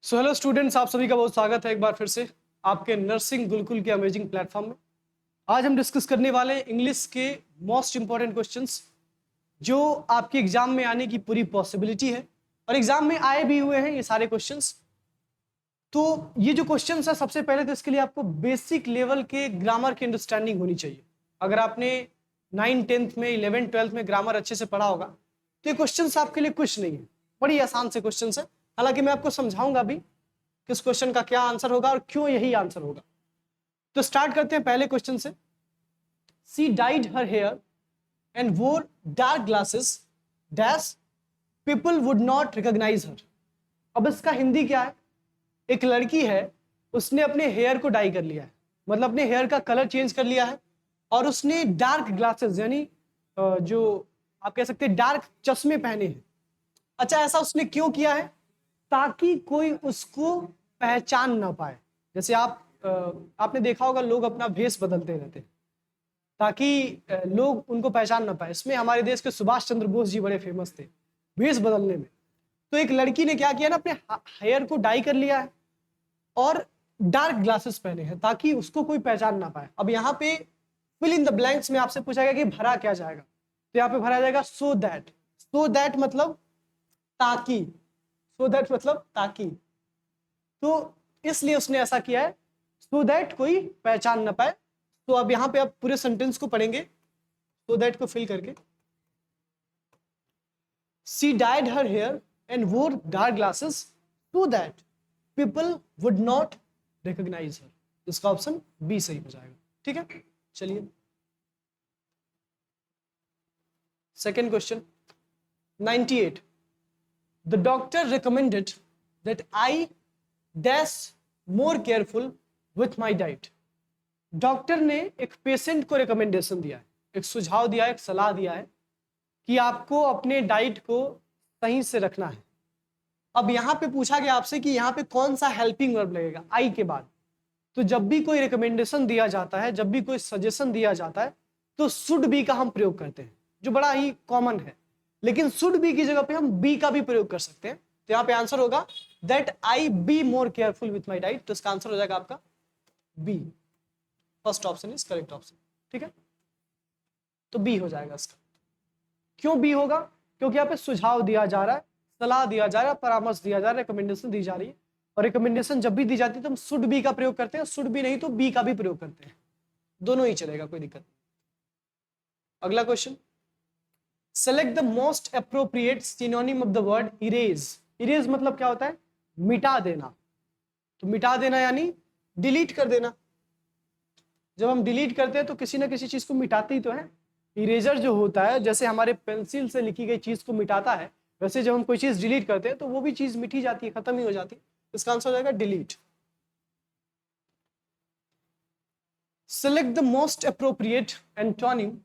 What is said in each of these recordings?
So hello students, आप सभी का बहुत स्वागत है एक बार फिर से आपके नर्सिंग गुरुकुल के अमेजिंग प्लेटफॉर्म में। आज हम डिस्कस करने वाले हैं इंग्लिश के मोस्ट इंपॉर्टेंट क्वेश्चंस जो आपके एग्जाम में आने की पूरी पॉसिबिलिटी है और एग्जाम में आए भी हुए हैं ये सारे क्वेश्चंस। तो ये जो क्वेश्चंस है, सबसे पहले तो इसके लिए आपको बेसिक लेवल के ग्रामर की अंडरस्टैंडिंग होनी चाहिए। अगर आपने 9, 10th में 11, 12th में ग्रामर अच्छे से पढ़ा होगा तो ये क्वेश्चंस आपके लिए कुछ नहीं है, बड़ी आसान से क्वेश्चंस है। हालांकि मैं आपको समझाऊंगा भी किस क्वेश्चन का क्या आंसर होगा और क्यों यही आंसर होगा। तो स्टार्ट करते हैं पहले क्वेश्चन से। She dyed her hair and wore dark glasses dash people would not recognise her. अब इसका हिंदी क्या है? एक लड़की है, उसने अपने हेयर को डाई कर लिया है, मतलब अपने हेयर का कलर चेंज कर लिया है और उसने डार्क ग्लासेस यानी जो आप कह सकते हैं डार्क चश्मे पहने हैं। अच्छा, ऐसा उसने क्यों किया है? ताकि कोई उसको पहचान ना पाए। जैसे आपने देखा होगा लोग अपना भेष बदलते रहते हैं ताकि लोग उनको पहचान ना पाए। इसमें हमारे देश के सुभाष चंद्र बोस जी बड़े फेमस थे भेष बदलने में। तो एक लड़की ने क्या किया ना, अपने हेयर को डाई कर लिया है और डार्क ग्लासेस पहने हैं ताकि उसको कोई पहचान ना पाए। अब यहाँ पे फिल इन द ब्लैंक्स में आपसे पूछा गया कि भरा क्या जाएगा, तो यहाँ पे भरा जाएगा सो दैट। सो दैट मतलब ताकि, सो दैट मतलब ताकि, तो इसलिए उसने ऐसा किया है सो दैट कोई पहचान ना पाए। तो अब यहां पे आप पूरे सेंटेंस को पढ़ेंगे सो दैट को फिल करके। She dyed her hair and wore dark glasses so that people would not recognise her. इसका ऑप्शन बी सही हो जाएगा। ठीक है, चलिए second question 98। The doctor recommended that I dash more careful with my diet. Doctor ने एक patient को रिकमेंडेशन दिया है, एक सुझाव दिया है, एक सलाह दिया है कि आपको अपने डाइट को सही से रखना है। अब यहाँ पे पूछा गया आपसे कि यहाँ पे कौन सा हेल्पिंग वर्ब लगेगा आई के बाद। तो जब भी कोई रिकमेंडेशन दिया जाता है, जब भी कोई सजेशन दिया जाता है, तो शुड बी का हम प्रयोग करते हैं, जो बड़ा ही कॉमन है। लेकिन शुड बी की जगह पे हम बी का भी प्रयोग कर सकते हैं। तो यहाँ पे आंसर होगा that I be more careful with my diet. तो इसका आंसर हो जाएगा आपका B. First option is correct option. ठीक है, तो बी हो जाएगा इसका। क्यों बी होगा? क्योंकि यहाँ पे सुझाव दिया जा रहा है, सलाह दिया जा रहा है, परामर्श दिया जा रहा है, रिकमेंडेशन दी जा रही है। और रिकमेंडेशन जब भी दी जाती है तो हम शुड बी का प्रयोग करते हैं, शुड बी नहीं तो बी का भी प्रयोग करते हैं, दोनों ही चलेगा, कोई दिक्कत नहीं। अगला question, select the most appropriate synonym of the word erase. Erase मतलब क्या होता है? मिटा देना। तो मिटा देना यानी डिलीट कर देना। जब हम डिलीट करते हैं तो किसी ना किसी चीज को मिटाते ही तो है। इरेजर जो होता है, जैसे हमारे पेंसिल से लिखी गई चीज को मिटाता है, वैसे जब हम कोई चीज डिलीट करते हैं तो वो भी चीज मिटी जाती है, खत्म ही हो जाती है। इसका आंसर हो जाएगा delete. Select the most appropriate antonym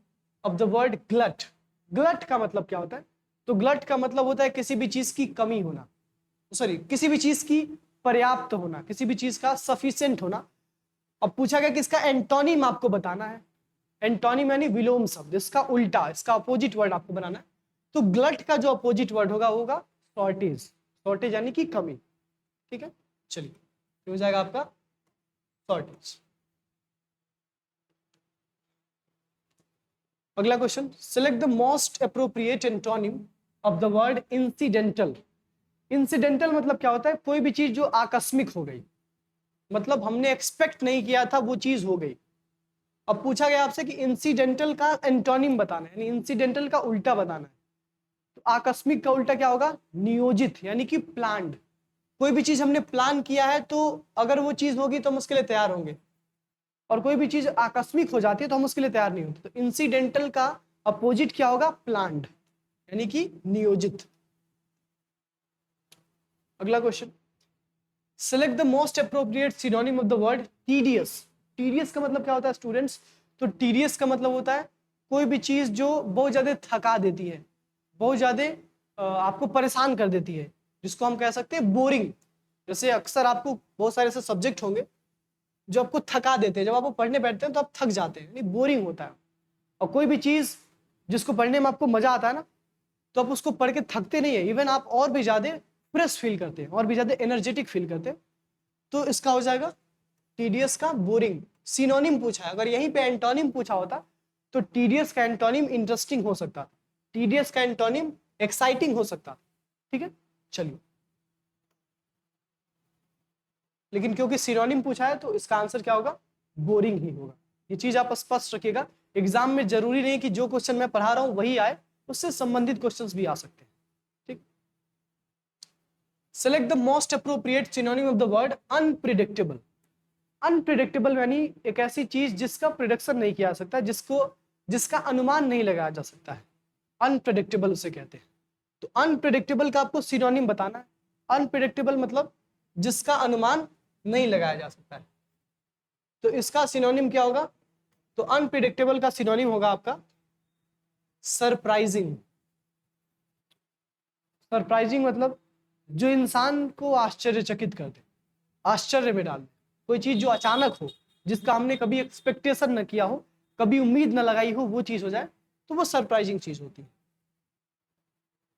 of the word glut. Glut का मतलब क्या होता है? तो ग्लट का मतलब होता है किसी भी चीज की कमी होना, सॉरी किसी भी चीज की पर्याप्त होना, किसी भी चीज का सफिशिएंट होना। अब पूछा गया कि इसका एंटोनिम आपको बताना है। एंटोनिम यानी विलोम शब्द, इसका उल्टा, इसका अपोजिट वर्ड आपको बनाना है। तो ग्लट का जो अपोजिट वर्ड होगा शॉर्टेज। शॉर्टेज यानी कि कमी। ठीक है, चलिए हो जाएगा आपका शॉर्टेज। अगला question, select the most appropriate antonym of the word incidental. Incidental मतलब क्या होता है? कोई भी चीज जो आकस्मिक हो गई, मतलब हमने एक्सपेक्ट नहीं किया था वो चीज हो गई। अब पूछा गया आपसे कि इंसिडेंटल का एंटोनिम बताना है, यानी इंसिडेंटल का उल्टा बताना है। तो आकस्मिक का उल्टा क्या होगा? नियोजित, यानी कि प्लान्ड। कोई भी चीज हमने प्लान किया है तो अगर वो चीज होगी तो हम उसके लिए तैयार होंगे, और कोई भी चीज आकस्मिक हो जाती है तो हम उसके लिए तैयार नहीं होते। तो इंसिडेंटल का अपोजिट क्या होगा? प्लान्ड, यानी कि नियोजित। अगला question, select the most appropriate synonym of the word tedious. Tedious का मतलब क्या होता है स्टूडेंट्स? तो टीडियस का मतलब होता है कोई भी चीज जो बहुत ज्यादा थका देती है, बहुत ज्यादा आपको परेशान कर देती है, जिसको हम कह सकते हैं बोरिंग। जैसे अक्सर आपको बहुत सारे ऐसे सब्जेक्ट होंगे जो आपको थका देते हैं, जब आप पढ़ने बैठते हैं तो आप थक जाते हैं, यानी बोरिंग होता है। और कोई भी चीज जिसको पढ़ने में आपको मजा आता है ना, तो आप उसको पढ़ के थकते नहीं है, इवन आप और भी ज्यादा फ्रेश फील करते हैं और भी ज़्यादा एनर्जेटिक फील करते हैं। तो इसका हो जाएगा टीडियस का बोरिंग। सिनोनिम पूछा है, अगर यहीं पे एंटोनिम पूछा होता तो टीडियस का एंटोनिम इंटरेस्टिंग हो सकता था, टीडियस का एंटोनिम एक्साइटिंग हो सकता था। ठीक है, चलिए, लेकिन क्योंकि सिनोनिम पूछा है तो इसका आंसर क्या होगा, बोरिंग ही होगा। ये चीज आप स्पष्ट रखिएगा, एग्जाम में जरूरी नहीं कि जो क्वेश्चन मैं पढ़ा रहा हूं वही आए, उससे संबंधित क्वेश्चंस भी आ सकते हैं। ठीक, select the most appropriate synonym of the word unpredictable. Unpredictable यानी एक ऐसी चीज जिसका प्रिडिक्शन नहीं किया जा सकता, जिसका अनुमान नहीं लगाया जा सकता है, अनप्रिडिक्टेबल उसे कहते हैं। तो अनप्रिडिक्टेबल का आपको सिनोनिम बताना है। अनप्रिडिक्टेबल मतलब जिसका अनुमान नहीं लगाया जा सकता है, तो इसका सिनोनिम क्या होगा, तो अनप्रिडिक्टेबल का सिनोनिम होगा आपका सरप्राइजिंग। सरप्राइजिंग मतलब जो इंसान को आश्चर्यचकित कर दे, आश्चर्य में डाल दे, कोई चीज जो अचानक हो, जिसका हमने कभी एक्सपेक्टेशन न किया हो, कभी उम्मीद न लगाई हो, वो चीज हो जाए तो वो सरप्राइजिंग चीज होती है।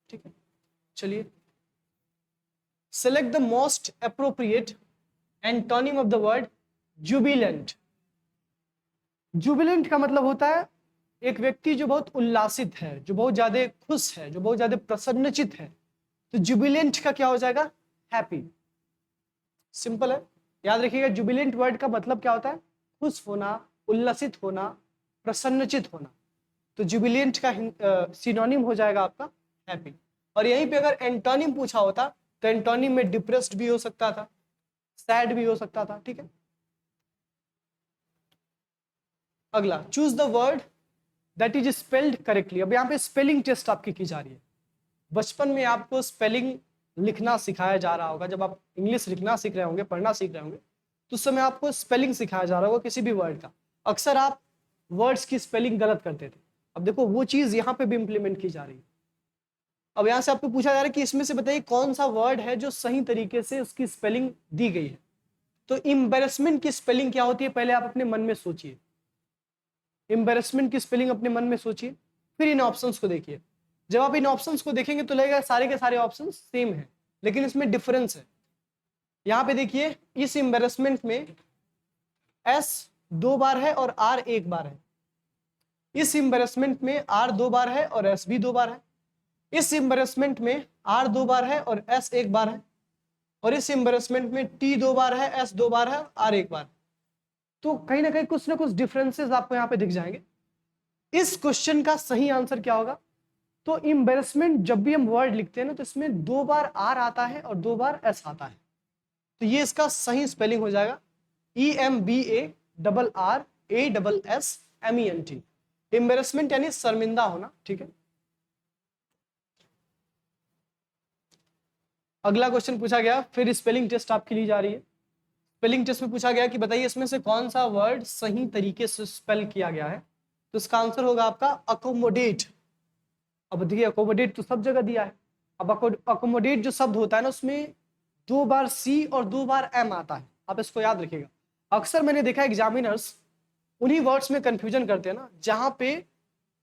ठीक है, चलिए, select the most appropriate antonym of the word Jubilant. Jubilant का मतलब होता है एक व्यक्ति जो बहुत उल्लासित है, जो बहुत ज्यादा खुश है, जो बहुत ज्यादा प्रसन्नचित है। तो जुबिलेंट का क्या हो जाएगा, हैप्पी। सिंपल है, याद रखिएगा जुबिलेंट वर्ड का मतलब क्या होता है, खुश होना, उल्लसित होना, प्रसन्नचित होना। तो जुबिलेंट का सिनोनिम हो जाएगा आपका हैप्पी। और यहीं पे अगर एंटोनिम पूछा होता तो एंटोनिम में डिप्रेस्ड भी हो सकता था, सैड भी हो सकता था। ठीक है, अगला, choose the word that is spelled correctly. अब यहाँ पे स्पेलिंग टेस्ट आपकी की जा रही है। बचपन में आपको स्पेलिंग लिखना सिखाया जा रहा होगा, जब आप इंग्लिश लिखना सीख रहे होंगे, पढ़ना सीख रहे होंगे, तो उस समय आपको स्पेलिंग सिखाया जा रहा होगा किसी भी वर्ड का। अक्सर आप वर्ड्स की स्पेलिंग गलत करते थे। अब देखो वो चीज यहाँ पे भी इंप्लीमेंट की जा रही है। अब यहाँ से आपको पूछा जा रहा है कि इसमें से बताइए कौन सा वर्ड है जो सही तरीके से उसकी स्पेलिंग दी गई है। तो एम्बैरेसमेंट की स्पेलिंग क्या होती है, पहले आप अपने मन में सोचिए। एम्बैरेसमेंट की स्पेलिंग अपने मन में सोचिए, फिर इन ऑप्शंस को देखिए। जब आप इन ऑप्शंस को देखेंगे तो लगेगा सारे के सारे ऑप्शंस सेम है, लेकिन इसमें डिफरेंस है। यहाँ पे देखिए, इस एम्बैरेसमेंट में एस 2 बार है और आर 1 बार है। इस एम्बैरेसमेंट में आर 2 बार है और एस भी 2 बार है। इस एम्बैरेसमेंट में आर 2 बार है और एस 1 बार है। और इस एम्बैरेसमेंट में टी 2 बार है, एस 2 बार है, आर 1 बार। तो कहीं ना कुछ डिफरेंसेस आपको यहाँ पे दिख जाएंगे। इस क्वेश्चन का सही आंसर क्या होगा, तो एम्बैरेसमेंट जब भी हम वर्ड लिखते हैं ना, तो इसमें 2 बार आर आता है और 2 बार एस आता है। तो ये इसका सही स्पेलिंग हो जाएगा EMBARRASSMENT। एम्बैरेसमेंट यानी शर्मिंदा होना। ठीक है, अगला क्वेश्चन पूछा गया, फिर स्पेलिंग टेस्ट आपकी ली जा रही है। स्पेलिंग टेस्ट में पूछा गया कि बताइए इसमें से कौन सा वर्ड सही तरीके से स्पेल किया गया है। तो इसका आंसर होगा आपका अकोमोडेट। अब देखिए, अकोमोडेट तो सब जगह दिया है। अब अकोमोडेट जो शब्द होता है ना, उसमें 2 बार सी और 2 बार एम आता है। आप इसको याद रखिएगा। अक्सर मैंने देखा एग्जामिनर्स उन्हीं वर्ड्स में कंफ्यूजन करते हैं ना, जहां पे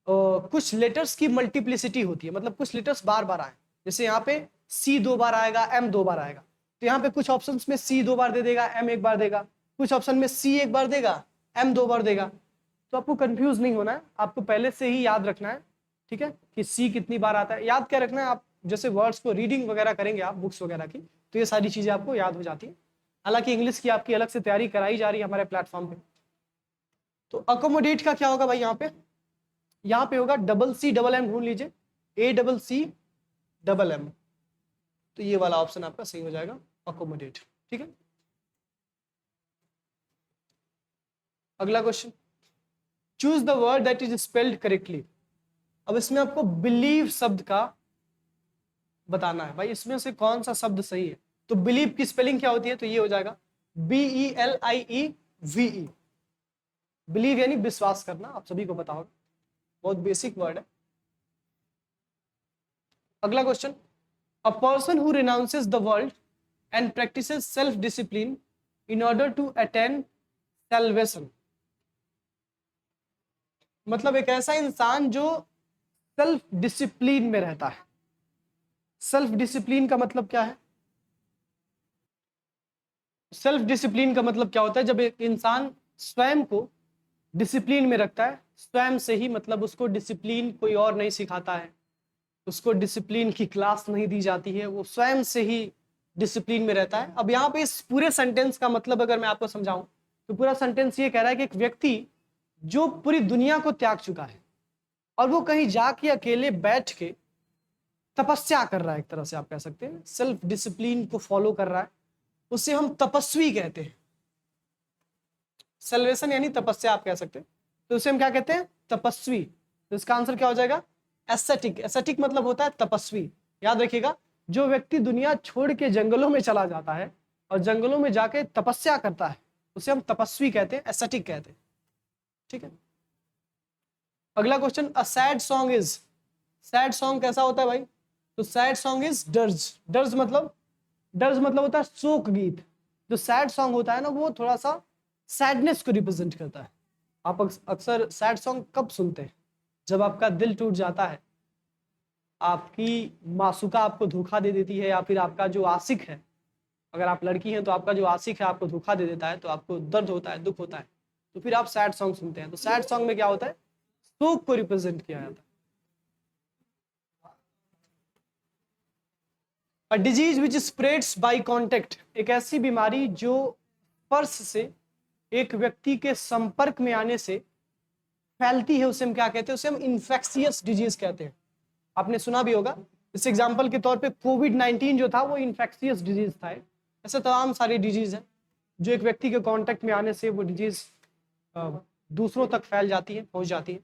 कुछ लेटर्स की मल्टीप्लिसिटी होती है, मतलब कुछ लेटर्स बार बार आए। जैसे यहाँ पे सी 2 बार आएगा, एम 2 बार आएगा। तो यहाँ पे कुछ ऑप्शंस में सी 2 बार दे देगा, एम 1 बार देगा। कुछ ऑप्शन में सी 1 बार देगा, एम 2 बार देगा। तो आपको कंफ्यूज नहीं होना है, आपको पहले से ही याद रखना है। ठीक है, कि सी कितनी बार आता है, याद क्या रखना है। आप जैसे वर्ड्स को रीडिंग वगैरह करेंगे आप बुक्स वगैरह की, तो ये सारी चीजें आपको याद हो जाती है। हालांकि इंग्लिश की आपकी अलग से तैयारी कराई जा रही है हमारे प्लेटफॉर्म पे। तो अकोमोडेट का क्या होगा भाई, यहाँ पे होगा CCCM ढूंढ लीजिए, ACCM। तो ये वाला ऑप्शन आपका सही हो जाएगा, अकोमोडेट। ठीक है, अगला question, choose the word that is spelled correctly. अब इसमें आपको बिलीव शब्द का बताना है, भाई इसमें से कौन सा शब्द सही है। तो बिलीव की स्पेलिंग क्या होती है, तो ये हो जाएगा BELIEVE। बिलीव यानी विश्वास करना, आप सभी को पता होगा, बहुत बेसिक वर्ड है। अगला question, a person who renounces the world and practises self discipline in order to attain salvation. मतलब एक ऐसा इंसान जो सेल्फ डिसिप्लिन में रहता है। सेल्फ डिसिप्लिन का मतलब क्या है, सेल्फ डिसिप्लिन का मतलब क्या होता है? जब एक इंसान स्वयं को डिसिप्लिन में रखता है, स्वयं से ही, मतलब उसको डिसिप्लिन कोई और नहीं सिखाता है, उसको डिसिप्लिन की क्लास नहीं दी जाती है, वो स्वयं से ही डिसिप्लिन में रहता है। अब यहाँ पे इस पूरे सेंटेंस का मतलब अगर मैं आपको समझाऊं तो पूरा सेंटेंस ये कह रहा है कि एक व्यक्ति जो पूरी दुनिया को त्याग चुका है और वो कहीं जाके अकेले बैठ के तपस्या कर रहा है, एक तरह से आप कह सकते हैं सेल्फ डिसिप्लिन को फॉलो कर रहा है, उसे हम तपस्वी कहते हैं। सेल्वेशन यानी तपस्या आप कह सकते हैं, तो उसे हम क्या कहते हैं? तपस्वी। तो इसका आंसर क्या हो जाएगा? एस्थेटिक। एस्थेटिक मतलब होता है तपस्वी। याद रखिएगा, जो व्यक्ति दुनिया छोड़ के जंगलों में चला जाता है और जंगलों में जाके तपस्या करता है उसे हम तपस्वी कहते हैं, एस्थेटिक कहते हैं। ठीक है, अगला question, a sad song is. Sad song कैसा होता है भाई? तो sad song is dirge. Dirge मतलब होता है शोक गीत। जो सैड सॉन्ग होता है ना, वो थोड़ा सा सैडनेस को रिप्रेजेंट करता है। आप अक्सर सैड सॉन्ग कब सुनते हैं? जब आपका दिल टूट जाता है, आपकी मासूका आपको धोखा दे देती है, या फिर आपका जो आशिक है, अगर आप लड़की हैं तो आपका जो आशिक है आपको धोखा दे देता है, तो आपको दर्द होता है, दुख होता है, तो फिर आप सैड सॉन्ग सुनते हैं। तो सैड सॉन्ग में क्या होता है? शोक को रिप्रेजेंट किया जाता है। A disease which spreads by contact. एक ऐसी बीमारी जो स्पर्श से, एक व्यक्ति के संपर्क में आने से फैलती है, उसे हम क्या कहते हैं? उसे हम इन्फेक्शियस डिजीज कहते हैं। आपने सुना भी होगा। इस एग्जांपल के तौर पे कोविड-19 जो था वो इन्फेक्शियस डिजीज था। ऐसे तमाम सारी डिजीज हैं जो एक व्यक्ति के कांटेक्ट में आने से वो डिजीज दूसरों तक फैल जाती है, पहुंच जाती है।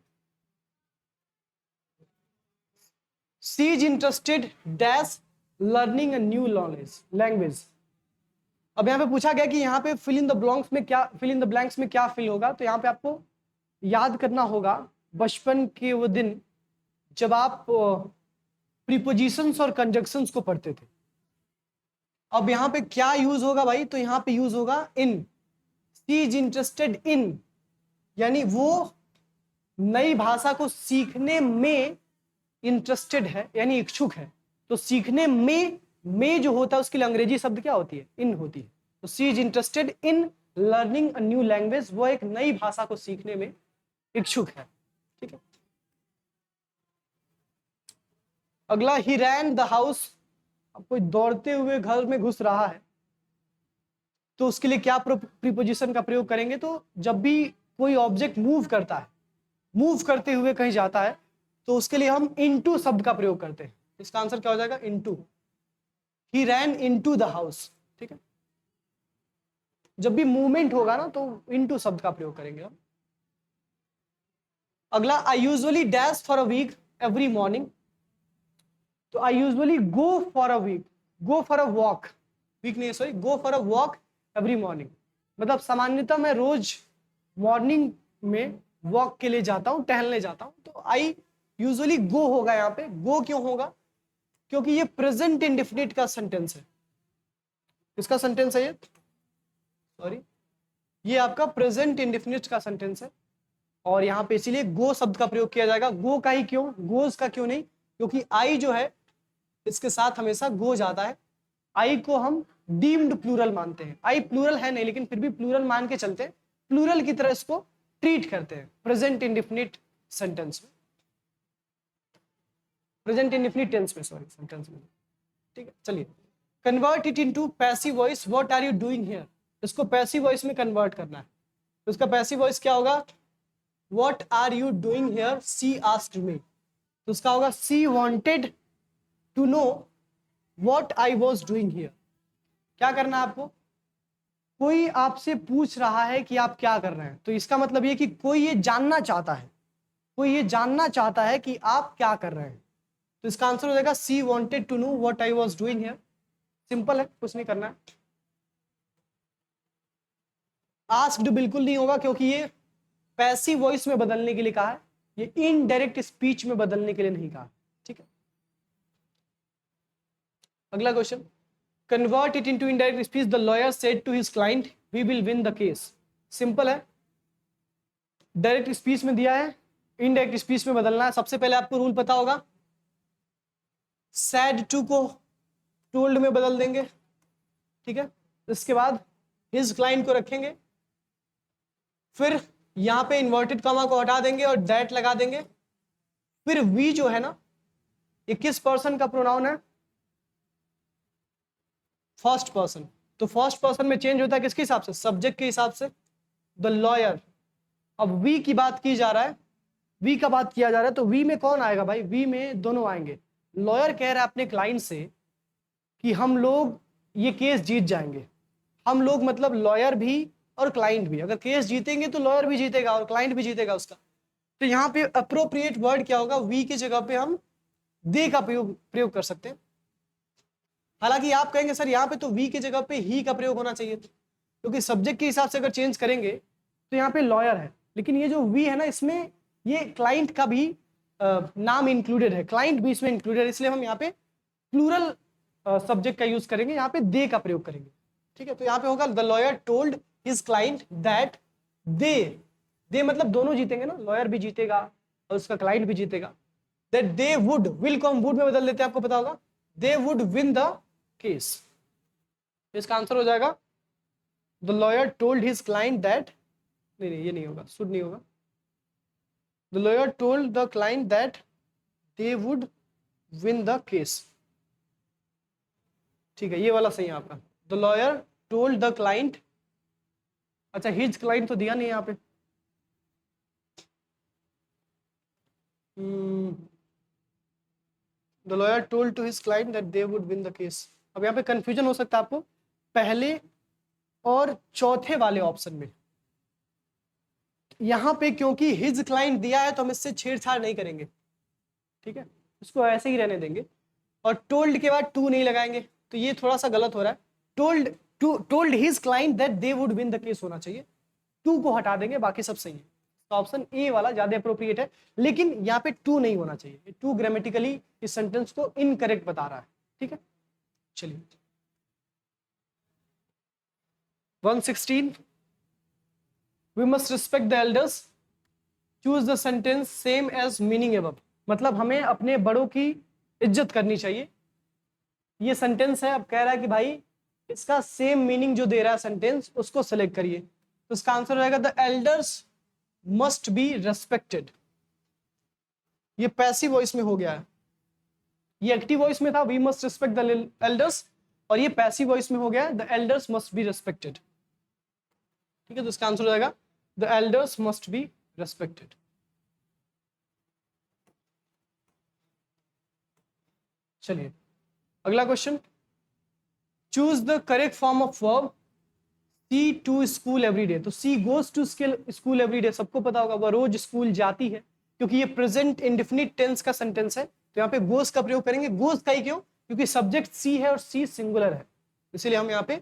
She is interested dash learning a new language. अब यहाँ पे पूछा गया कि यहाँ पे फिल इन द ब्लैंक्स में क्या फिल होगा, तो यहाँ पे आपको याद करना होगा बचपन के वो दिन जब आप प्रीपोजिशंस और कंजंक्शंस को पढ़ते थे। अब यहाँ पे क्या यूज होगा भाई? तो यहाँ पे यूज होगा इन। शी इज इंटरेस्टेड इन, यानी वो नई भाषा को सीखने में इंटरेस्टेड है, यानी इच्छुक है। तो सीखने में जो होता है उसके लिए अंग्रेजी शब्द क्या होती है? इन होती है। तो she is interested in learning a new language, वो एक नई भाषा को सीखने में इच्छुक है। ठीक है, अगला, ही रैन द हाउस। अब कोई दौड़ते हुए घर में घुस रहा है तो उसके लिए क्या प्रीपोजिशन का प्रयोग करेंगे? तो जब भी कोई ऑब्जेक्ट मूव करता है, मूव करते हुए कहीं जाता है, तो उसके लिए हम इनटू शब्द का प्रयोग करते हैं। इसका आंसर क्या हो जाएगा? Into. He ran into the house. ठीक है, जब भी मूवमेंट होगा ना तो इनटू शब्द का प्रयोग करेंगे हम। अगला, I usually dash for a week every morning. तो I usually go for a week, go for a walk, week नहीं sorry, go for a walk every morning. मतलब सामान्यतः मैं रोज मॉर्निंग में वॉक के लिए जाता हूं, टहलने जाता हूं। तो आई यूजुअली गो होगा यहाँ पे। गो क्यों होगा? क्योंकि ये प्रेजेंट इंडेफिनिट का सेंटेंस है। किसका सेंटेंस है ये? सॉरी, ये आपका प्रेजेंट इंडेफिनिट का सेंटेंस है, और यहाँ पे इसीलिए गो शब्द का प्रयोग किया जाएगा। गो का ही क्यों, गोज का क्यों नहीं? क्योंकि आई जो है इसके साथ हमेशा गो जाता है। आई को हम डीम्ड प्लूरल मानते हैं। आई प्लूरल है नहीं, लेकिन फिर भी प्लूरल मान के चलते हैं, प्लूरल की तरह इसको ट्रीट करते हैं प्रेजेंट इंडेफिनिट सेंटेंस में, प्रेजेंट इंडेफिनिट टेंस में, सॉरी सेंटेंस में। ठीक है, चलिए, convert it into passive voice. What are you doing here. इसको पैसिव वॉइस में कन्वर्ट करना है। तो इसका पैसिव वॉइस क्या होगा? What are you doing here she asked me. तो उसका होगा she wanted to know what I was doing here. क्या करना है आपको? कोई आपसे पूछ रहा है कि आप क्या कर रहे हैं, तो इसका मतलब ये कि कोई ये जानना चाहता है, कोई ये जानना चाहता है कि आप क्या कर रहे हैं। तो इसका आंसर हो जाएगा she wanted to know what I was doing here. Simple है, कुछ नहीं करना है। आस्क्ड बिल्कुल नहीं होगा, क्योंकि ये पैसिव वॉइस में बदलने के लिए कहा है, ये इनडायरेक्ट स्पीच में बदलने के लिए नहीं कहा। ठीक है, अगला question, convert it into indirect speech. The lawyer said to his client we will win the case. Simple है, डायरेक्ट स्पीच में दिया है, इनडायरेक्ट स्पीच में बदलना है। सबसे पहले आपको रूल पता होगा, सैड टू को टोल्ड में बदल देंगे। ठीक है, इसके बाद हिज क्लाइंट को रखेंगे, फिर यहां पे इन्वर्टेड कॉमा को हटा देंगे और दैट लगा देंगे। फिर वी जो है ना, ये किस पर्सन का प्रोनाउन है? First person. तो फर्स्ट पर्सन में चेंज होता है किसके हिसाब से? सब्जेक्ट के हिसाब से, द लॉयर। अब वी की बात की जा रहा है, वी का बात किया जा रहा है, तो वी में कौन आएगा भाई? वी में दोनों आएंगे। लॉयर कह रहा है अपने क्लाइंट से कि हम लोग ये केस जीत जाएंगे। हम लोग मतलब लॉयर भी और क्लाइंट भी, अगर केस जीतेंगे तो लॉयर भी जीतेगा और क्लाइंट भी जीतेगा उसका। तो यहाँ पे अप्रोप्रिएट वर्ड क्या होगा? वी की जगह पे हम दे का प्रयोग कर सकते हैं। हालांकि आप कहेंगे सर यहाँ पे तो वी की जगह पे ही का प्रयोग होना चाहिए, क्योंकि सब्जेक्ट के हिसाब से अगर चेंज करेंगे तो यहाँ पे लॉयर है, लेकिन ये जो वी है ना, इसमें ये क्लाइंट का भी नाम इंक्लूडेड है, क्लाइंट भी इसमें इंक्लूडेड है, इसलिए हम यहाँ पे प्लूरल सब्जेक्ट का यूज करेंगे, यहाँ पे दे का प्रयोग करेंगे। ठीक है, तो यहाँ पे होगा the lawyer told his client that दे मतलब दोनों जीतेंगे ना, लॉयर भी जीतेगा और उसका क्लाइंट भी जीतेगा। दैट दे वुड, विल को हम वुड में बदल देते हैं, आपको पता होगा, they would win the case. इसका आंसर हो जाएगा the lawyer told his client that, नहीं ये नहीं होगा, शुड नहीं होगा। The lawyer told the client that they would win the case. ठीक है, ये वाला सही है आपका। The lawyer told the client, अच्छा हिज क्लाइंट तो दिया नहीं यहाँ पे। The lawyer told to his client that they would win the case. अब यहाँ पे कंफ्यूजन हो सकता है आपको पहले और चौथे वाले ऑप्शन में। यहाँ पे क्योंकि हिज क्लाइंट दिया है तो हम इससे छेड़छाड़ नहीं करेंगे, ठीक है, इसको ऐसे ही रहने देंगे। और टोल्ड के बाद टू नहीं लगाएंगे, तो ये थोड़ा सा गलत हो रहा है। Told his client that they would win the case होना चाहिए, टू को हटा देंगे, बाकी सब सही है। तो ऑप्शन ए वाला ज्यादा अप्रोप्रिएट है, लेकिन यहाँ पे टू नहीं होना चाहिए, टू ग्रामेटिकली इस सेंटेंस को इनकरेक्ट बता रहा है। ठीक है, चलिए 116, we must respect the elders, choose the sentence same as meaning above। मतलब हमें अपने बड़ों की इज्जत करनी चाहिए। ये सेंटेंस है, अब कह रहा है कि भाई इसका सेम मीनिंग जो दे रहा है सेंटेंस, उसको सेलेक्ट करिए। तो इसका आंसर हो जाएगा the elders must be respected. ये पैसिव वॉइस में हो गया है, ये एक्टिव वॉइस में था we must respect the elders, और ये पैसिव वॉइस में हो गया the elders must be respected. ठीक है, तो इसका आंसर हो जाएगा द एल्डर्स मस्ट बी रेस्पेक्टेड। चलिए अगला question, choose the correct form of verb she to school every day. तो she goes to school every day, सबको पता होगा वह रोज स्कूल जाती है, क्योंकि ये प्रेजेंट इंडेफिनिट टेंस का सेंटेंस है, तो यहाँ पे गोज का प्रयोग करेंगे। गोज का ही क्यों? क्योंकि सब्जेक्ट सी है और सी सिंगुलर है, इसीलिए हम यहाँ पे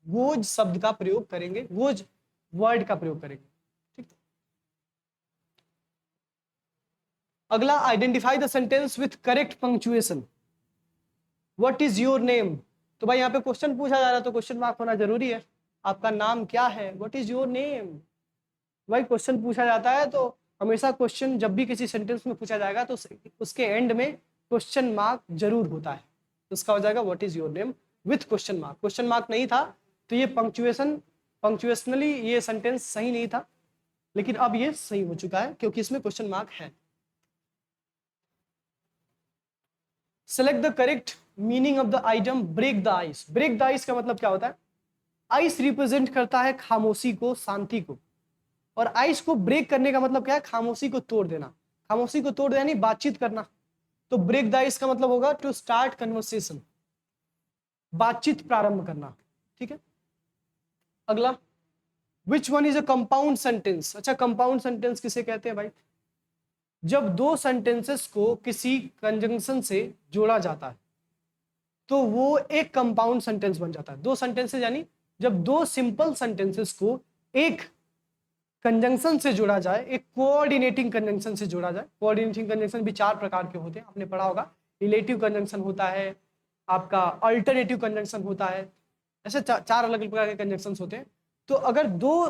गोज शब्द का प्रयोग करेंगे, गोज वर्ड का प्रयोग करेंगे। ठीक, अगला, identify the sentence with correct punctuation. What is your name? तो भाई यहाँ पे क्वेश्चन पूछा जा रहा है तो क्वेश्चन मार्क होना जरूरी है। आपका नाम क्या है? What is your name. भाई क्वेश्चन पूछा जाता है तो हमेशा क्वेश्चन जब भी किसी सेंटेंस में पूछा जाएगा तो उसके एंड में क्वेश्चन मार्क जरूर होता है। तो इसका हो जाएगा what is your name with question mark. Question mark नहीं था तो ये पंक्चुएशनली ये सेंटेंस सही नहीं था, लेकिन अब ये सही हो चुका है क्योंकि इसमें क्वेश्चन मार्क है। Select the correct meaning of the item break the ice. Break the ice का मतलब क्या होता है? आइस रिप्रेजेंट करता है खामोशी को, शांति को, और आइस को ब्रेक करने का मतलब क्या है? खामोशी को तोड़ देना। खामोशी को तोड़ देना यानी बातचीत करना। तो ब्रेक द आइस का मतलब होगा टू स्टार्ट कन्वर्सेशन, बातचीत प्रारंभ करना। ठीक है, अगला, which one is a compound sentence. अच्छा, कंपाउंड सेंटेंस किसे कहते हैं भाई? जब दो सेंटेंसेस को किसी कंजंक्शन से जोड़ा जाता है तो वो एक कंपाउंड सेंटेंस बन जाता है। दो सेंटेंसेस यानी जब दो सिंपल सेंटेंसेस को एक कंजंक्शन से जोड़ा जाए, एक कोऑर्डिनेटिंग कंजंक्शन से जोड़ा जाए। कोऑर्डिनेटिंग कंजंक्शन भी चार प्रकार के होते हैं, आपने पढ़ा होगा। रिलेटिव कंजंक्शन होता है, आपका अल्टरनेटिव कंजंक्शन होता है, ऐसे चार अलग अलग प्रकार के कंजंक्शन होते हैं। तो अगर दो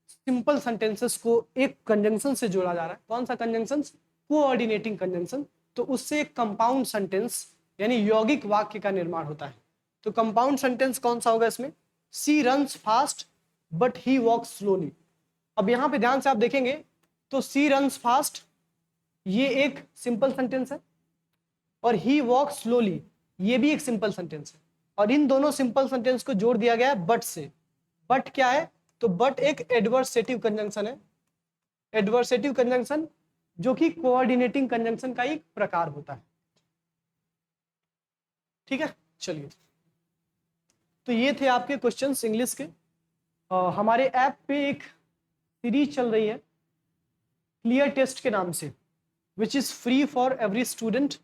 सिंपल सेंटेंसेस को एक कंजंक्शन से जोड़ा जा रहा है, कौन सा कंजंक्शन? कोऑर्डिनेटिंग कंजंक्शन, तो उससे एक कंपाउंड सेंटेंस यानी यौगिक वाक्य का निर्माण होता है। तो कंपाउंड सेंटेंस कौन सा होगा इसमें? She runs fast but he walks slowly. अब यहाँ पे ध्यान से आप देखेंगे तो सी रन्स फास्ट, ये एक सिंपल सेंटेंस है, और ही वॉक्स स्लोली ये भी एक सिंपल सेंटेंस है, और इन दोनों सिंपल सेंटेंस को जोड़ दिया गया है बट से। बट क्या है? तो बट एक एडवर्सेटिव कंजंक्शन है, एडवर्सेटिव कंजंक्शन जो कि कोऑर्डिनेटिंग कंजंक्शन का एक प्रकार होता है। ठीक है, चलिए, तो ये थे आपके क्वेश्चंस इंग्लिश के। हमारे ऐप पे एक सीरीज चल रही है क्लियर टेस्ट के नाम से, which is free for every student.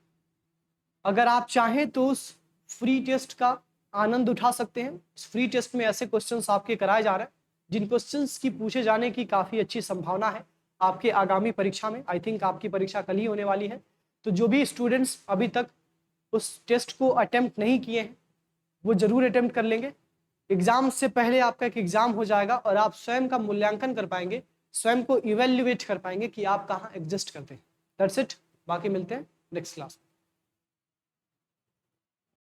अगर आप चाहें तो उस फ्री टेस्ट का आनंद उठा सकते हैं। इस फ्री टेस्ट में ऐसे क्वेश्चंस आपके कराए जा रहे हैं जिन क्वेश्चंस की पूछे जाने की काफ़ी अच्छी संभावना है आपके आगामी परीक्षा में। आई थिंक आपकी परीक्षा कल ही होने वाली है, तो जो भी स्टूडेंट्स अभी तक उस टेस्ट को अटेम्प्ट नहीं किए हैं वो जरूर अटेम्प्ट कर लेंगे। एग्जाम से पहले आपका एक एग्जाम हो जाएगा और आप स्वयं का मूल्यांकन कर पाएंगे, स्वयं को इवेल्युएट कर पाएंगे कि आप कहाँ एग्जिस्ट करते हैं। दैट्स इट, बाकी मिलते हैं नेक्स्ट क्लास में।